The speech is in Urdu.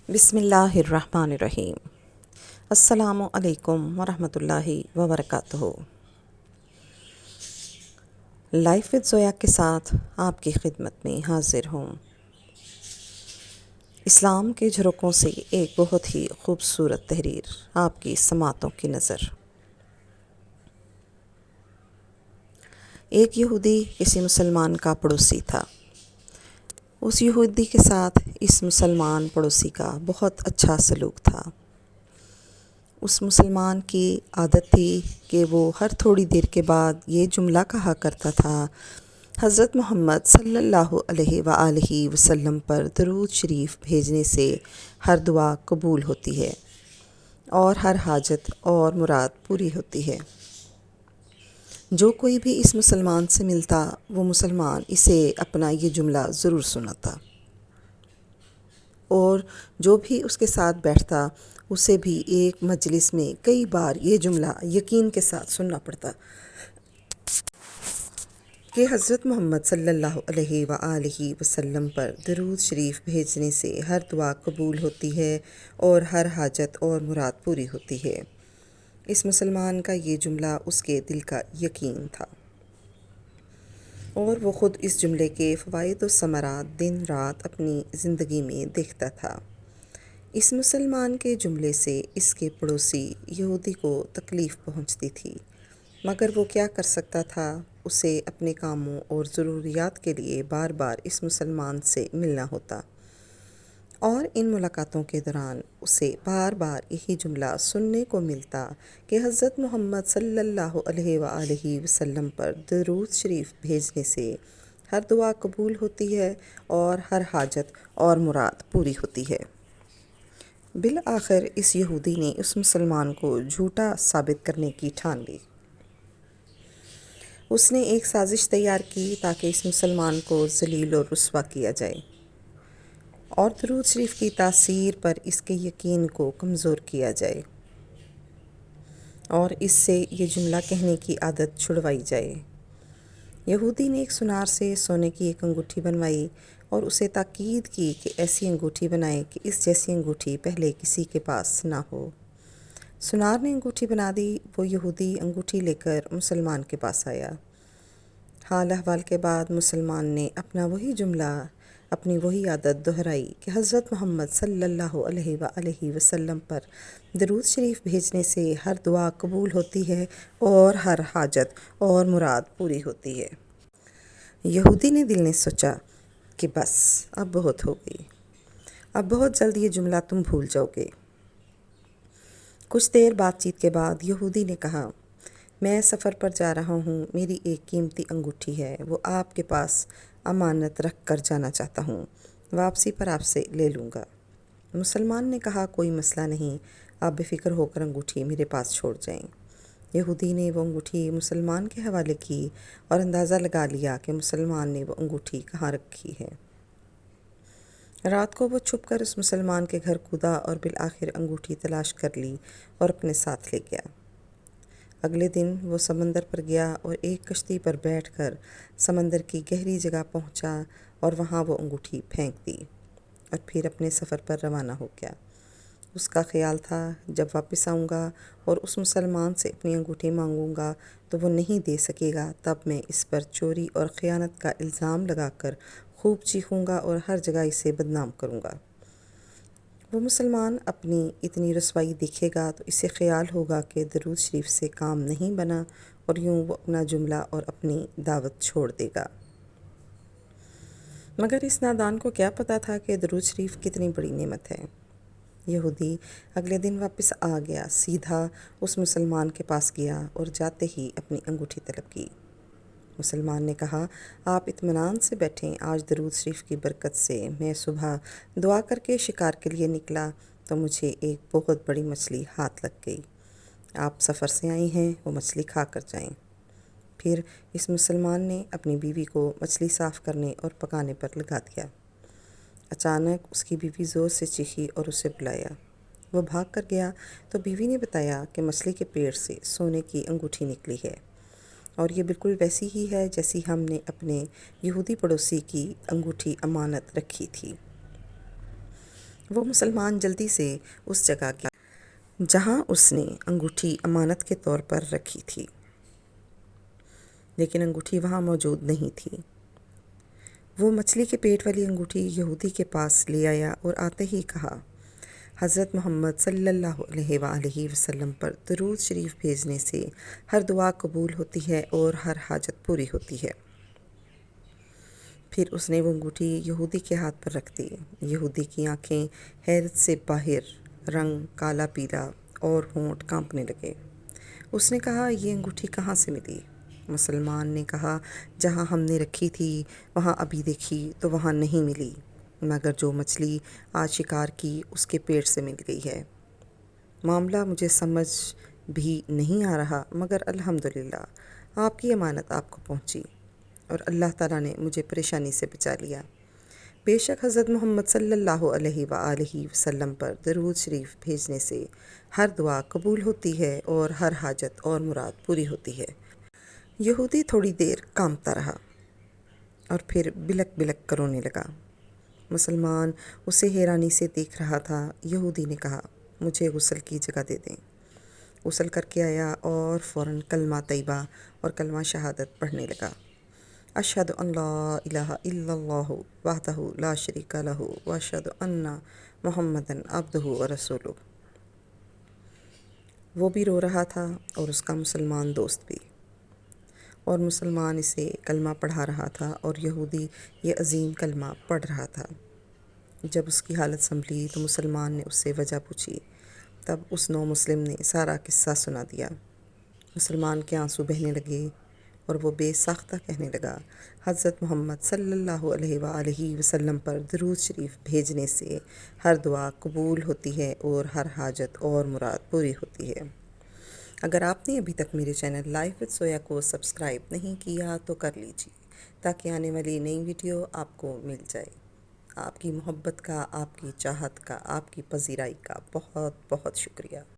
بسم اللہ الرحمن الرحیم۔ السلام علیکم ورحمۃ اللہ وبرکاتہ۔ لائف وتھ زویا کے ساتھ آپ کی خدمت میں حاضر ہوں۔ اسلام کے جھروکوں سے ایک بہت ہی خوبصورت تحریر آپ کی سماعتوں کی نظر۔ ایک یہودی کسی مسلمان کا پڑوسی تھا۔ اس یہودی کے ساتھ اس مسلمان پڑوسی کا بہت اچھا سلوک تھا۔ اس مسلمان کی عادت تھی کہ وہ ہر تھوڑی دیر کے بعد یہ جملہ کہا کرتا تھا، حضرت محمد صلی اللہ علیہ وآلہ وسلم پر درود شریف بھیجنے سے ہر دعا قبول ہوتی ہے اور ہر حاجت اور مراد پوری ہوتی ہے۔ جو کوئی بھی اس مسلمان سے ملتا وہ مسلمان اسے اپنا یہ جملہ ضرور سناتا، اور جو بھی اس کے ساتھ بیٹھتا اسے بھی ایک مجلس میں کئی بار یہ جملہ یقین کے ساتھ سننا پڑتا کہ حضرت محمد صلی اللہ علیہ وآلہ وسلم پر درود شریف بھیجنے سے ہر دعا قبول ہوتی ہے اور ہر حاجت اور مراد پوری ہوتی ہے۔ اس مسلمان کا یہ جملہ اس کے دل کا یقین تھا، اور وہ خود اس جملے کے فوائد و ثمرات دن رات اپنی زندگی میں دیکھتا تھا۔ اس مسلمان کے جملے سے اس کے پڑوسی یہودی کو تکلیف پہنچتی تھی، مگر وہ کیا کر سکتا تھا؟ اسے اپنے کاموں اور ضروریات کے لیے بار بار اس مسلمان سے ملنا ہوتا، اور ان ملاقاتوں کے دوران اسے بار بار یہی جملہ سننے کو ملتا کہ حضرت محمد صلی اللہ علیہ وآلہ وسلم پر درود شریف بھیجنے سے ہر دعا قبول ہوتی ہے اور ہر حاجت اور مراد پوری ہوتی ہے۔ بالآخر اس یہودی نے اس مسلمان کو جھوٹا ثابت کرنے کی ٹھان لی۔ اس نے ایک سازش تیار کی تاکہ اس مسلمان کو ذلیل اور رسوا کیا جائے اور درود شریف کی تاثیر پر اس کے یقین کو کمزور کیا جائے، اور اس سے یہ جملہ کہنے کی عادت چھڑوائی جائے۔ یہودی نے ایک سنار سے سونے کی ایک انگوٹھی بنوائی اور اسے تاکید کی کہ ایسی انگوٹھی بنائے کہ اس جیسی انگوٹھی پہلے کسی کے پاس نہ ہو۔ سنار نے انگوٹھی بنا دی۔ وہ یہودی انگوٹھی لے کر مسلمان کے پاس آیا۔ حال احوال کے بعد مسلمان نے اپنا وہی جملہ، اپنی وہی عادت دہرائی کہ حضرت محمد صلی اللہ علیہ وآلہ وسلم پر درود شریف بھیجنے سے ہر دعا قبول ہوتی ہے اور ہر حاجت اور مراد پوری ہوتی ہے۔ یہودی نے دل نے سوچا کہ بس اب بہت ہو گئی، اب بہت جلد یہ جملہ تم بھول جاؤ گے۔ کچھ دیر بات چیت کے بعد یہودی نے کہا، میں سفر پر جا رہا ہوں، میری ایک قیمتی انگوٹھی ہے، وہ آپ کے پاس امانت رکھ کر جانا چاہتا ہوں، واپسی پر آپ سے لے لوں گا۔ مسلمان نے کہا، کوئی مسئلہ نہیں، آپ بے فکر ہو کر انگوٹھی میرے پاس چھوڑ جائیں۔ یہودی نے وہ انگوٹھی مسلمان کے حوالے کی اور اندازہ لگا لیا کہ مسلمان نے وہ انگوٹھی کہاں رکھی ہے۔ رات کو وہ چھپ کر اس مسلمان کے گھر کودا اور بالآخر انگوٹھی تلاش کر لی اور اپنے ساتھ لے گیا۔ اگلے دن وہ سمندر پر گیا اور ایک کشتی پر بیٹھ کر سمندر کی گہری جگہ پہنچا اور وہاں وہ انگوٹھی پھینک دی اور پھر اپنے سفر پر روانہ ہو گیا۔ اس کا خیال تھا، جب واپس آؤں گا اور اس مسلمان سے اپنی انگوٹھی مانگوں گا تو وہ نہیں دے سکے گا، تب میں اس پر چوری اور خیانت کا الزام لگا کر خوب چیخوں گا اور ہر جگہ اسے بدنام کروں گا۔ وہ مسلمان اپنی اتنی رسوائی دیکھے گا تو اسے خیال ہوگا کہ درود شریف سے کام نہیں بنا، اور یوں وہ اپنا جملہ اور اپنی دعوت چھوڑ دے گا۔ مگر اس نادان کو کیا پتہ تھا کہ درود شریف کتنی بڑی نعمت ہے۔ یہودی اگلے دن واپس آ گیا، سیدھا اس مسلمان کے پاس گیا اور جاتے ہی اپنی انگوٹھی طلب کی۔ مسلمان نے کہا، آپ اطمینان سے بیٹھیں، آج درود شریف کی برکت سے میں صبح دعا کر کے شکار کے لیے نکلا تو مجھے ایک بہت بڑی مچھلی ہاتھ لگ گئی۔ آپ سفر سے آئی ہیں، وہ مچھلی کھا کر جائیں۔ پھر اس مسلمان نے اپنی بیوی کو مچھلی صاف کرنے اور پکانے پر لگا دیا۔ اچانک اس کی بیوی زور سے چیخی اور اسے بلایا۔ وہ بھاگ کر گیا تو بیوی نے بتایا کہ مچھلی کے پیٹ سے سونے کی انگوٹھی نکلی ہے، اور یہ بالکل ویسی ہی ہے جیسی ہم نے اپنے یہودی پڑوسی کی انگوٹھی امانت رکھی تھی۔ وہ مسلمان جلدی سے اس جگہ گیا جہاں اس نے انگوٹھی امانت کے طور پر رکھی تھی، لیکن انگوٹھی وہاں موجود نہیں تھی۔ وہ مچھلی کے پیٹ والی انگوٹھی یہودی کے پاس لے آیا اور آتے ہی کہا، حضرت محمد صلی اللہ علیہ وآلہ وسلم پر درود شریف بھیجنے سے ہر دعا قبول ہوتی ہے اور ہر حاجت پوری ہوتی ہے۔ پھر اس نے وہ انگوٹھی یہودی کے ہاتھ پر رکھ دی۔ یہودی کی آنکھیں حیرت سے باہر، رنگ کالا پیلا اور ہونٹ کانپنے لگے۔ اس نے کہا، یہ انگوٹھی کہاں سے ملی؟ مسلمان نے کہا، جہاں ہم نے رکھی تھی وہاں ابھی دیکھی تو وہاں نہیں ملی، مگر جو مچھلی آج شکار کی اس کے پیٹ سے مل گئی ہے۔ معاملہ مجھے سمجھ بھی نہیں آ رہا، مگر الحمدللہ آپ کی امانت آپ کو پہنچی اور اللہ تعالیٰ نے مجھے پریشانی سے بچا لیا۔ بے شک حضرت محمد صلی اللہ علیہ وآلہ وسلم پر درود شریف بھیجنے سے ہر دعا قبول ہوتی ہے اور ہر حاجت اور مراد پوری ہوتی ہے۔ یہودی تھوڑی دیر کانپتا رہا اور پھر بلک بلک کر رونے لگا۔ مسلمان اسے حیرانی سے دیکھ رہا تھا۔ یہودی نے کہا، مجھے غسل کی جگہ دے دیں۔ غسل کر کے آیا اور فوراً کلمہ طیبہ اور کلمہ شہادت پڑھنے لگا۔ اشہد ان لا الہ الا اللہ وحدہ لا شریک لہ واشہد ان محمدا عبدہ ورسولہ۔ وہ بھی رو رہا تھا اور اس کا مسلمان دوست بھی، اور مسلمان اسے کلمہ پڑھا رہا تھا اور یہودی یہ عظیم کلمہ پڑھ رہا تھا۔ جب اس کی حالت سنبھلی تو مسلمان نے اس سے وجہ پوچھی۔ تب اس نو مسلم نے سارا قصہ سنا دیا۔ مسلمان کے آنسو بہنے لگے اور وہ بے ساختہ کہنے لگا، حضرت محمد صلی اللہ علیہ وآلہ وسلم پر درود شریف بھیجنے سے ہر دعا قبول ہوتی ہے اور ہر حاجت اور مراد پوری ہوتی ہے۔ اگر آپ نے ابھی تک میرے چینل لائف وتھ سویا کو سبسکرائب نہیں کیا تو کر لیجیے تاکہ آنے والی نئی ویڈیو آپ کو مل جائے۔ آپ کی محبت کا، آپ کی چاہت کا، آپ کی پذیرائی کا بہت بہت شکریہ۔